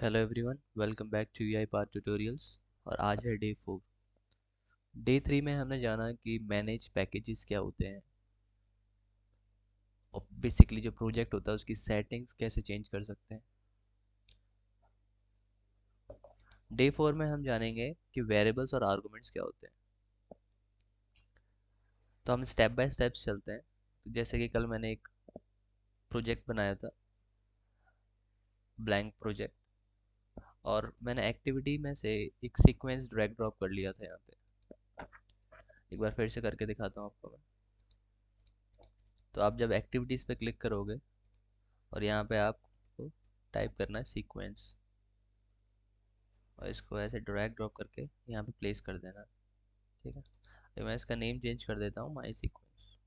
Hello everyone, welcome back to UiPath tutorials. और आज है डे 4। डे 3 में हमने जाना कि मैनेज पैकेजेस क्या होते हैं और बेसिकली जो प्रोजेक्ट होता है उसकी सेटिंग्स कैसे चेंज कर सकते हैं। डे 4 में हम जानेंगे कि वेरिएबल्स और आर्गुमेंट्स क्या होते हैं। तो हम स्टेप बाय स्टेप चलते हैं। तो जैसे कि कल मैंने एक प्रोजेक्ट बनाया था, ब्लैंक प्रोजेक्ट, और मैंने एक्टिविटी में से एक सीक्वेंस ड्रैग ड्रॉप कर लिया था यहाँ पे। एक बार फिर से करके दिखाता हूँ आपको मैं। तो आप जब एक्टिविटीज़ पे क्लिक करोगे और यहाँ पे आपको टाइप करना है सीक्वेंस, और इसको ऐसे ड्रैग ड्रॉप करके यहाँ पे प्लेस कर देना। ठीक है, तो मैं इसका नेम चेंज कर देता हूँ माई सीक्वेंस।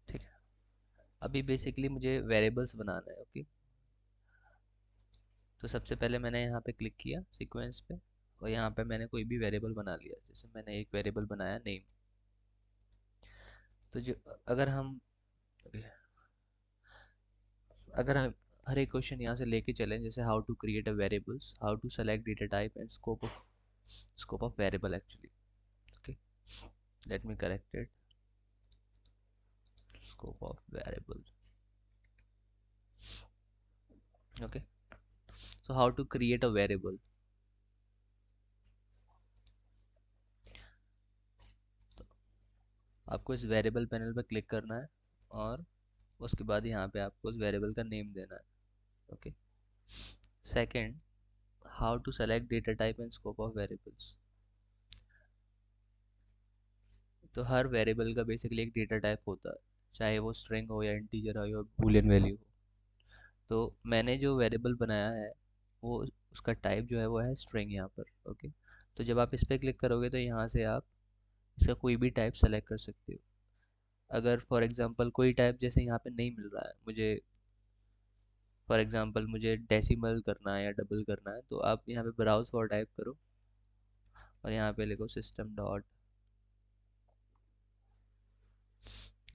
ठीक है, अभी बेसिकली मुझे वेरिएबल्स बनाना है। ओके, तो सबसे पहले मैंने यहाँ पे क्लिक किया सीक्वेंस पे, और यहाँ पे मैंने कोई भी वेरिएबल बना लिया। जैसे मैंने एक वेरिएबल बनाया नेम। तो जो अगर हम अगर हम हर एक क्वेश्चन यहाँ से लेके चलें, जैसे how to create a variables, how to select data type and scope of variable actually. Okay, let me correct it, scope of variable. Okay, so how to create a variable। तो आपको इस variable panel पर click करना है, और उसके बाद यहाँ पे आपको उस वेरिएबल का नेम देना है। Okay, second, how to select data type and scope of variables. तो हर वेरिएबल का बेसिकली एक डेटा टाइप होता है, चाहे वो स्ट्रिंग हो या इंटीजर हो या बूलियन वैल्यू हो। तो मैंने जो वेरिएबल बनाया है वो उसका टाइप जो है वो है स्ट्रिंग यहाँ पर। ओके, तो जब आप इस पर क्लिक करोगे तो यहाँ से आप इसका कोई भी टाइप सेलेक्ट कर सकते हो। अगर फॉर एग्जांपल कोई टाइप जैसे यहाँ पे नहीं मिल रहा है मुझे, फॉर एग्जांपल मुझे डेसिमल करना है या डबल करना है, तो आप यहाँ पे ब्राउज फॉर टाइप करो और यहाँ पे लिखो system dot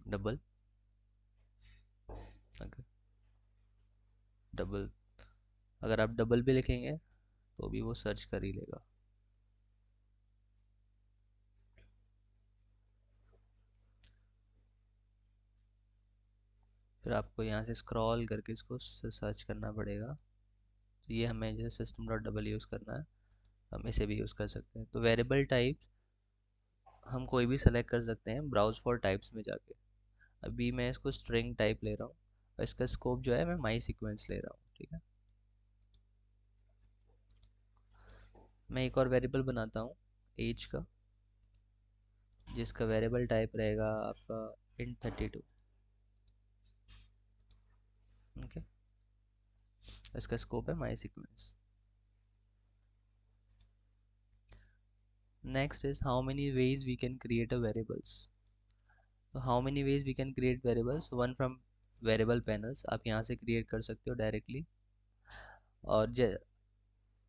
double. Okay, double, अगर आप डबल भी लिखेंगे तो भी वो सर्च कर ही लेगा। फिर आपको यहाँ से स्क्रॉल करके इसको सर्च करना पड़ेगा। तो ये हमें जैसे सिस्टम डॉट डबल यूज़ करना है, हम इसे भी यूज़ कर सकते हैं। तो वेरिएबल टाइप हम कोई भी सेलेक्ट कर सकते हैं ब्राउज फॉर टाइप्स में जाके। अभी मैं इसको स्ट्रिंग टाइप ले रहा हूँ, और इसका स्कोप जो है मैं माई सीक्वेंस ले रहा हूँ। ठीक है, मैं एक और वेरिएबल बनाता हूँ एज का, जिसका वेरिएबल टाइप रहेगा आपका int 32। ओके, इसका स्कोप है my sequence. Next is how many ways we can create a variables. तो how many ways we can create variables, one from variable panels, आप यहाँ से क्रिएट कर सकते हो डायरेक्टली। और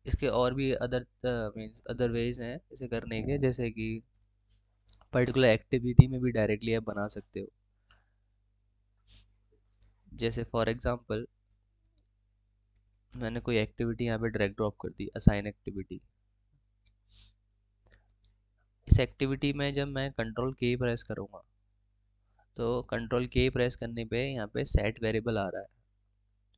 इसके और भी अदर मीन्स अदर वेज हैं इसे करने के, जैसे कि पर्टिकुलर एक्टिविटी में भी डायरेक्टली आप बना सकते हो। जैसे फॉर एग्जांपल मैंने कोई एक्टिविटी यहाँ पे ड्रैग ड्रॉप कर दी, असाइन एक्टिविटी। इस एक्टिविटी में जब मैं कंट्रोल के प्रेस करूँगा, तो कंट्रोल के प्रेस करने पे यहाँ पे सेट वेरिएबल आ रहा है।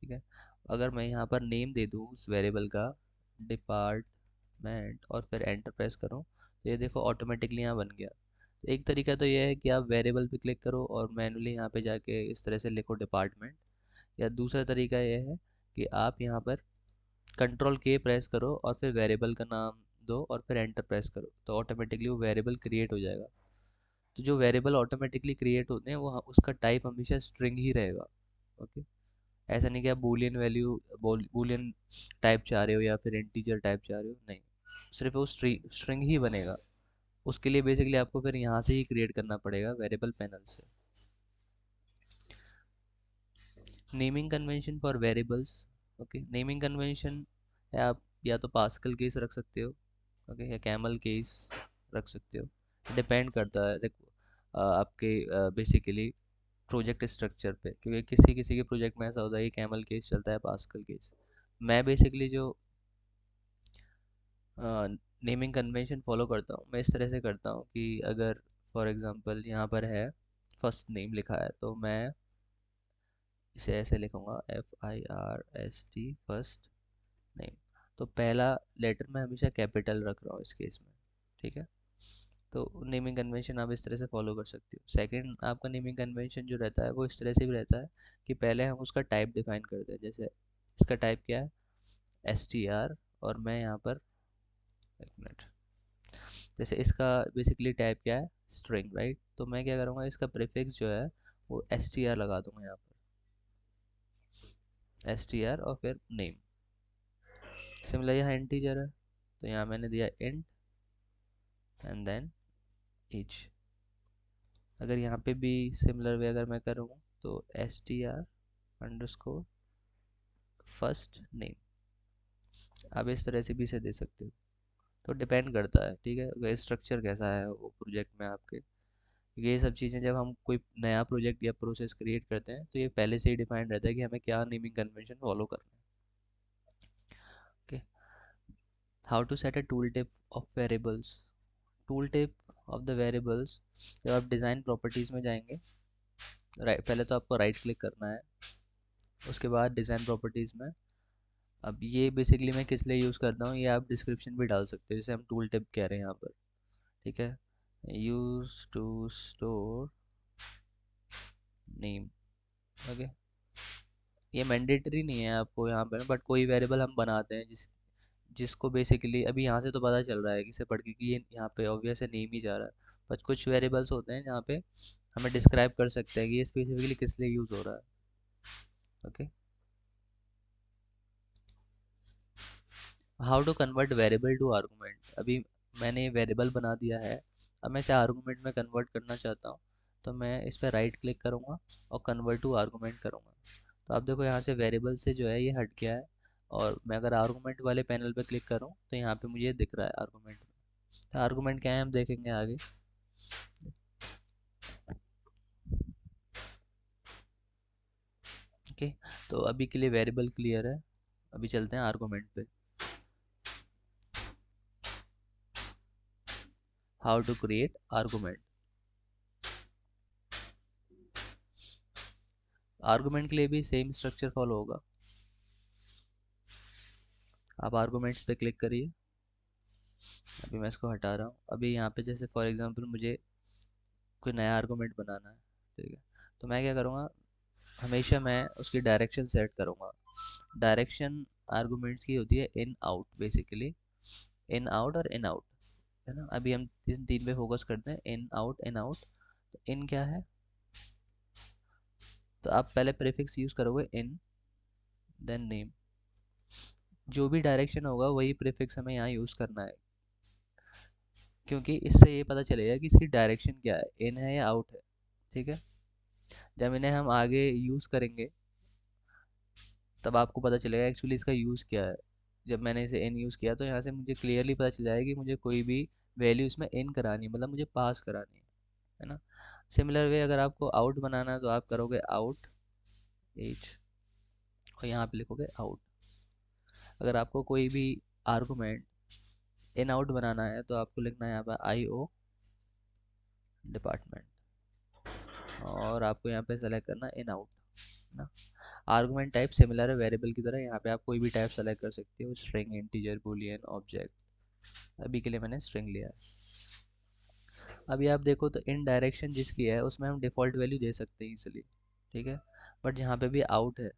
ठीक है, अगर मैं यहाँ पर नेम दे दूँ उस वेरिएबल का डिपार्टमेंट और फिर एंटर प्रेस करूँ, तो ये देखो ऑटोमेटिकली यहाँ बन गया। तो एक तरीका तो ये है कि आप वेरिएबल पे क्लिक करो और मैनुअली यहाँ पे जाके इस तरह से लिखो डिपार्टमेंट, या दूसरा तरीका ये है कि आप यहाँ पर कंट्रोल के प्रेस करो और फिर वेरिएबल का नाम दो और फिर एंटर प्रेस करो, तो ऑटोमेटिकली वो वेरिएबल क्रिएट हो जाएगा। तो जो वेरिएबल ऑटोमेटिकली क्रिएट होते हैं वो उसका टाइप हमेशा स्ट्रिंग ही रहेगा। ओके, ऐसा नहीं कि आप बूलियन वैल्यू बूलियन टाइप चाह रहे हो या फिर इंटीजर टाइप चाह रहे हो, नहीं, सिर्फ वो स्ट्रिंग ही बनेगा। उसके लिए बेसिकली आपको फिर यहाँ से ही क्रिएट करना पड़ेगा वेरिएबल पैनल से। Naming convention for variables. Okay, naming convention है, आप या तो पास्कल केस रख सकते हो, ओके, या कैमल केस रख सकते हो। डिपेंड करता है आपके बेसिकली प्रोजेक्ट स्ट्रक्चर पे, क्योंकि किसी किसी के प्रोजेक्ट में ऐसा होता है कि कैमल केस चलता है, पास्कल केस। मैं बेसिकली जो नेमिंग कन्वेंशन फॉलो करता हूँ, मैं इस तरह से करता हूँ कि अगर फॉर एग्जांपल यहाँ पर है फर्स्ट नेम लिखा है, तो मैं इसे ऐसे लिखूँगा FIRST फर्स्ट नेम। तो पहला लेटर मैं हमेशा कैपिटल रख रहा हूँ इस केस में, ठीक है। तो नेमिंग कन्वेंशन आप इस तरह से फॉलो कर सकते हो। सेकंड, आपका नेमिंग कन्वेंशन जो रहता है वो इस तरह से भी रहता है कि पहले हम उसका टाइप डिफाइन करते हैं। जैसे इसका टाइप क्या है, STR, और मैं यहाँ पर एक मिनट, जैसे इसका बेसिकली टाइप क्या है, स्ट्रिंग, राइट। तो मैं क्या करूँगा, इसका प्रीफिक्स जो है वो STR लगा दूंगा यहाँ पर, STR और फिर नेम। सिमिलर यहाँ इंटीजर है, तो यहाँ मैंने दिया इंट एंड देन एज। अगर यहाँ पे भी सिमिलर वे अगर मैं करूँ तो STR फर्स्ट नेम, आप इस तरह से भी इसे दे सकते हो। तो डिपेंड करता है, ठीक है, अगर स्ट्रक्चर कैसा है वो प्रोजेक्ट में आपके। ये सब चीज़ें जब हम कोई नया प्रोजेक्ट या प्रोसेस क्रिएट करते हैं तो ये पहले से ही डिफाइंड रहता है कि हमें क्या नेमिंग कन्वेंशन फॉलो करना है। Okay, how to set a tool tip of variables. Tool tip of the variables, जब आप डिज़ाइन प्रॉपर्टीज़ में जाएंगे, राइट, पहले तो आपको राइट क्लिक करना है, उसके बाद डिज़ाइन प्रॉपर्टीज़ में। अब ये बेसिकली मैं किस लिए यूज़ करता हूँ ये आप डिस्क्रिप्शन भी डाल सकते हो, जैसे हम टूल टिप कह रहे हैं यहाँ पर, ठीक है। Use to store name, okay. ये मैंडेटरी नहीं है आपको यहाँ पर, बट कोई वेरिएबल हम बनाते हैं जिसको बेसिकली अभी यहाँ से तो पता चल रहा है कि इसे पढ़ के कि ये यहाँ पे ऑब्वियस है नेम ही जा रहा है। बट कुछ वेरिएबल्स होते हैं जहाँ पे हमें डिस्क्राइब कर सकते हैं कि ये स्पेसिफिकली किस लिए यूज़ हो रहा है, okay. How to convert variable to argument. अभी मैंने ये वेरिएबल बना दिया है, अब मैं इसे आर्गूमेंट में कन्वर्ट करना चाहता हूँ, तो मैं इस पर राइट क्लिक करूँगा और कन्वर्ट टू आर्गूमेंट करूँगा। तो आप देखो यहाँ से वेरिएबल से जो है ये हट गया है, और मैं अगर आर्गूमेंट वाले पैनल पे क्लिक करूँ तो यहाँ पे मुझे दिख रहा है आर्गूमेंट में। तो आर्गूमेंट क्या है हम देखेंगे आगे, ओके। तो अभी के लिए वेरिएबल क्लियर है, अभी चलते हैं आर्गूमेंट पे। How to create argument. Argument के लिए भी सेम स्ट्रक्चर फॉलो होगा। आप आर्गूमेंट्स पे क्लिक करिए, अभी मैं इसको हटा रहा हूँ। अभी यहाँ पे जैसे फॉर एग्जांपल मुझे कोई नया आर्गूमेंट बनाना है, ठीक है। तो मैं क्या करूँगा, हमेशा मैं उसकी डायरेक्शन सेट करूँगा। डायरेक्शन आर्गूमेंट्स की होती है in out, basically in out और इन आउट, है ना। अभी हम इस तीन पे फोकस करते हैं, इन आउट इन आउट। तो इन क्या है, तो आप पहले प्रीफिक्स यूज़ करोगे इन, देन नेम। जो भी डायरेक्शन होगा वही प्रीफिक्स हमें यहाँ यूज़ करना है, क्योंकि इससे ये पता चलेगा कि इसकी डायरेक्शन क्या है, इन है या आउट है, ठीक है। जब इन्हें हम आगे यूज़ करेंगे तब आपको पता चलेगा एक्चुअली इसका यूज़ क्या है। जब मैंने इसे इन यूज़ किया तो यहाँ से मुझे क्लियरली पता चल जाएगा कि मुझे कोई भी वैल्यू इसमें इन करानी है, मतलब मुझे पास करानी है ना। सिमिलर वे अगर आपको आउट बनाना है तो आप करोगे आउट एज, और यहाँ पे लिखोगे आउट। अगर आपको कोई भी आर्गुमेंट इन आउट बनाना है तो आपको लिखना है यहाँ पे IO डिपार्टमेंट, और आपको यहाँ पे सेलेक्ट करना इन आउट ना। आर्गुमेंट टाइप सिमिलर है वेरिएबल की तरह, यहाँ पे आप कोई भी टाइप सेलेक्ट कर सकते हो, स्ट्रिंग, इंटीजर, बूलियन, ऑब्जेक्ट। अभी के लिए मैंने स्ट्रिंग लिया है। अभी आप देखो तो इन डायरेक्शन जिसकी है उसमें हम डिफ़ॉल्ट वैल्यू दे सकते हैं इसलिए, ठीक है। बट जहाँ पे भी आउट है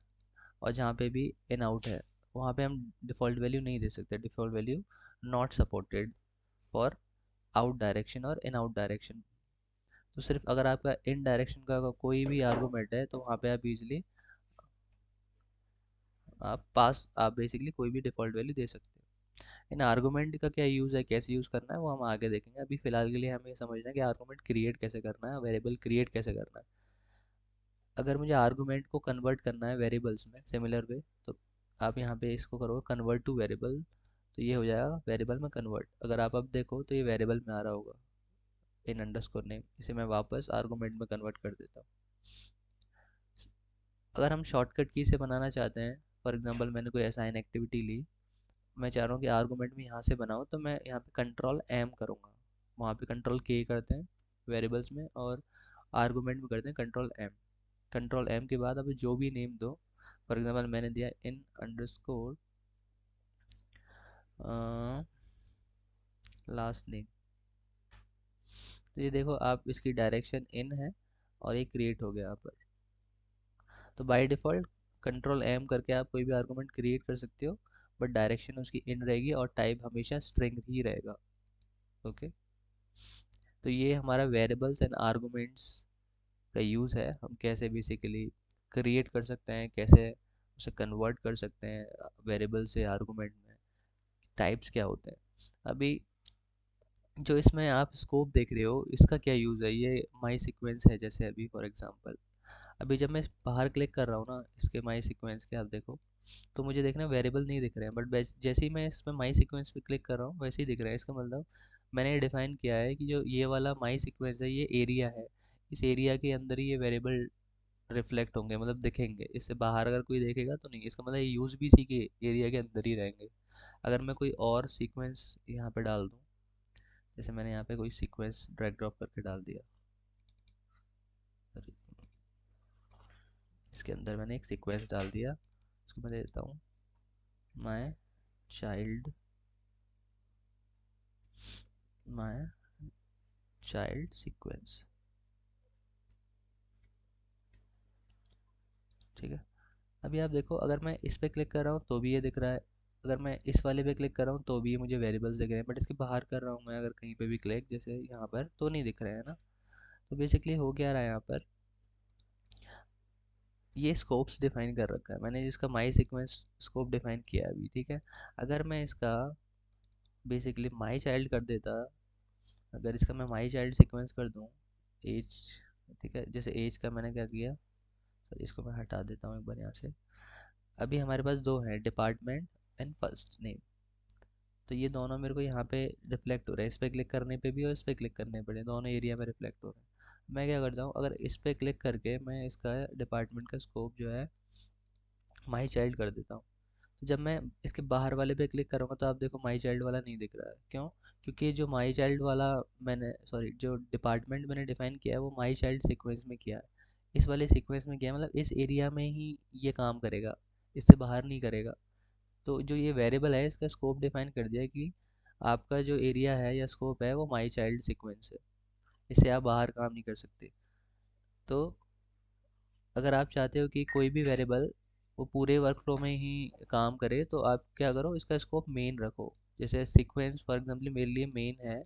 और जहाँ पे भी इन आउट है वहाँ पे हम डिफ़ॉल्ट वैल्यू नहीं दे सकते। Default value not supported for out direction और इन आउट डायरेक्शन। तो सिर्फ अगर आपका इन डायरेक्शन का कोई भी आर्गूमेंट है तो वहाँ पे आप यूजली आप बेसिकली कोई भी डिफ़ॉल्ट वैल्यू दे सकते हो। इन आर्गूमेंट का क्या यूज़ है, कैसे यूज़ करना है वो हम आगे देखेंगे। अभी फ़िलहाल के लिए हमें समझना है कि आर्गूमेंट क्रिएट कैसे करना है, वेरिएबल क्रिएट कैसे करना है। अगर मुझे आर्गूमेंट को कन्वर्ट करना है वेरिएबल्स में सिमिलर वे, तो आप यहाँ पे इसको करोगे कन्वर्ट टू वेरिएबल, तो ये हो जाएगा वेरिएबल में कन्वर्ट। अगर आप अब देखो तो ये वेरिएबल में आ रहा होगा इन अंडरस्कोर नेम, इसे मैं वापस आर्गूमेंट में कन्वर्ट कर देता हूँ। अगर हम शॉर्टकट की से बनाना चाहते हैं, फॉर एग्जांपल मैंने कोई असाइन एक्टिविटी ली, मैं चाह रहा हूँ कि आर्गूमेंट में यहाँ से बनाऊँ, तो मैं यहाँ पे कंट्रोल एम करूँगा। वहाँ पे कंट्रोल के करते हैं वेरिएबल्स में, और आर्गूमेंट में करते हैं कंट्रोल एम। कंट्रोल एम के बाद अब जो भी नेम दो, फॉर एग्जांपल मैंने दिया इन अंडरस्कोर लास्ट नेम। तो ये देखो आप, इसकी डायरेक्शन इन है और ये क्रिएट हो गया यहाँ पर। तो बाय डिफ़ॉल्ट कंट्रोल एम करके आप कोई भी आर्गूमेंट क्रिएट कर सकते हो, बट डायरेक्शन उसकी इन रहेगी और टाइप हमेशा स्ट्रिंग ही रहेगा। ओके, तो ये हमारा वेरिएबल्स एंड आर्गूमेंट्स का यूज़ है। हम कैसे बेसिकली क्रिएट कर सकते हैं, कैसे उसे कन्वर्ट कर सकते हैं वेरिएबल से आर्गूमेंट में, टाइप्स क्या होते हैं। अभी जो इसमें आप स्कोप देख रहे हो, इसका क्या यूज़ है, ये माई सीक्वेंस है। जैसे अभी फॉर एग्जांपल, अभी जब मैं बाहर क्लिक कर रहा हूँ ना इसके माई सीक्वेंस के, आप देखो तो मुझे देखना वेरिएबल नहीं दिख रहे हैं, बट जैसे ही मैं इसमें माई सीक्वेंस पे क्लिक कर रहा हूँ वैसे ही दिख रहा है। इसका मतलब मैंने ये डिफाइन किया है कि जो ये वाला माई सीक्वेंस है ये एरिया है, इस एरिया के अंदर ही ये वेरिएबल रिफ्लेक्ट होंगे, मतलब दिखेंगे। इससे बाहर अगर कोई देखेगा तो नहीं, इसका मतलब ये यूज़ भी सी के एरिया के अंदर ही रहेंगे। अगर मैं कोई और सीक्वेंस यहाँ पे डाल दूँ, जैसे मैंने यहाँ पे कोई सीक्वेंस ड्रैग ड्रॉप करके डाल दिया, इसके अंदर मैंने एक सीक्वेंस डाल दिया, इसको मैं दे देता हूँ my child, my child sequence. ठीक है, अभी आप देखो अगर मैं इस पे क्लिक कर रहा हूँ तो भी ये दिख रहा है, अगर मैं इस वाले पे क्लिक कर रहा हूँ तो भी ये मुझे वेरिएबल्स दिख रहे हैं, बट इसके बाहर कर रहा हूँ मैं अगर कहीं पे भी क्लिक, जैसे यहाँ पर, तो नहीं दिख रहे हैं ना। तो बेसिकली हो क्या रहा है यहाँ पर, ये स्कोप्स डिफाइन कर रखा है मैंने, जिसका माई सीक्वेंस स्कोप डिफाइन किया है अभी। ठीक है, अगर मैं इसका बेसिकली माई चाइल्ड कर देता, अगर इसका मैं माई चाइल्ड सीक्वेंस कर दूँ एज, ठीक है, जैसे एज का मैंने क्या किया, तो इसको मैं हटा देता हूँ एक बार यहाँ से। अभी हमारे पास दो हैं, डिपार्टमेंट एंड फर्स्ट नेम, तो ये दोनों मेरे को यहाँ पे रिफ्लेक्ट हो रहे हैं, इस पर क्लिक करने पे भी और इस पर क्लिक करने पे, दोनों एरिया में रिफ्लेक्ट हो रहे हैं। मैं क्या करता हूँ, अगर इस पर क्लिक करके मैं इसका डिपार्टमेंट का स्कोप जो है माई चाइल्ड कर देता हूँ, तो जब मैं इसके बाहर वाले पे क्लिक करूँगा तो आप देखो माई चाइल्ड वाला नहीं दिख रहा है। क्यों? क्योंकि जो माई चाइल्ड वाला मैंने, सॉरी, जो डिपार्टमेंट मैंने डिफाइन किया है वो माई चाइल्ड सीक्वेंस में किया है, इस वाले सीक्वेंस में किया है, मतलब इस एरिया में ही ये काम करेगा, इससे बाहर नहीं करेगा। तो जो ये वेरिएबल है इसका स्कोप डिफाइन कर दिया कि आपका जो एरिया है या स्कोप है वो माई चाइल्ड सीक्वेंस है, इससे आप बाहर काम नहीं कर सकते। तो अगर आप चाहते हो कि कोई भी वेरिएबल वो पूरे वर्कफ्लो में ही काम करे, तो आप क्या करो, इसका स्कोप मेन रखो। जैसे सीक्वेंस फॉर एग्जांपल मेरे लिए मेन है,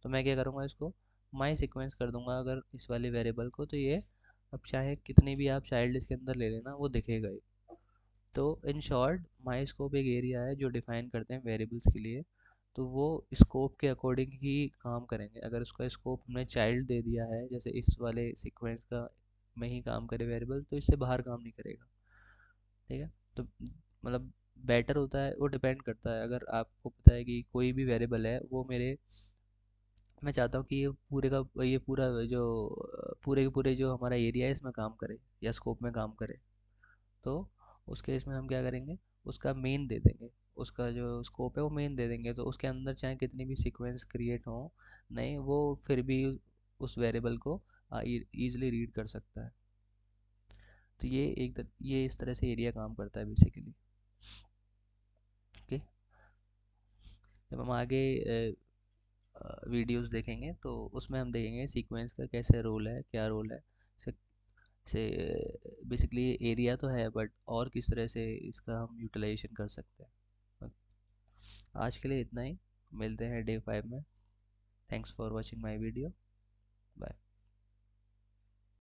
तो मैं क्या करूँगा, इसको माई सीक्वेंस कर दूंगा अगर इस वाले वेरिएबल को, तो ये अब चाहे कितने भी आप चाइल्ड इसके अंदर ले लेना वो दिखेगा ही। तो इन शॉर्ट माई स्कोप एक एरिया है जो डिफाइन करते हैं वेरिएबल्स के लिए, तो वो स्कोप के अकॉर्डिंग ही काम करेंगे। अगर उसका स्कोप हमने चाइल्ड दे दिया है, जैसे इस वाले सीक्वेंस का में ही काम करे वेरिएबल, तो इससे बाहर काम नहीं करेगा। ठीक है, तो मतलब बेटर होता है, वो डिपेंड करता है। अगर आपको पता है कि कोई भी वेरिएबल है वो मेरे, मैं चाहता हूँ कि ये पूरे का ये पूरा जो पूरे के पूरे जो हमारा एरिया है इसमें काम करे या स्कोप में काम करे, तो उस केस में हम क्या करेंगे, उसका मेन दे देंगे, उसका जो स्कोप है वो मेन दे देंगे, तो उसके अंदर चाहे कितनी भी सीक्वेंस क्रिएट हो, नहीं वो फिर भी उस वेरिएबल को ईजिली रीड कर सकता है। तो ये ये इस तरह से एरिया काम करता है बेसिकली। ओके, जब हम आगे वीडियोस देखेंगे तो उसमें हम देखेंगे सीक्वेंस का कैसे रोल है, क्या रोल है। से, से बेसिकली एरिया तो है, बट और किस तरह से इसका हम यूटिलाइजेशन कर सकते हैं। आज के लिए इतना ही, मिलते हैं डे 5 में। Thanks for watching my video, bye.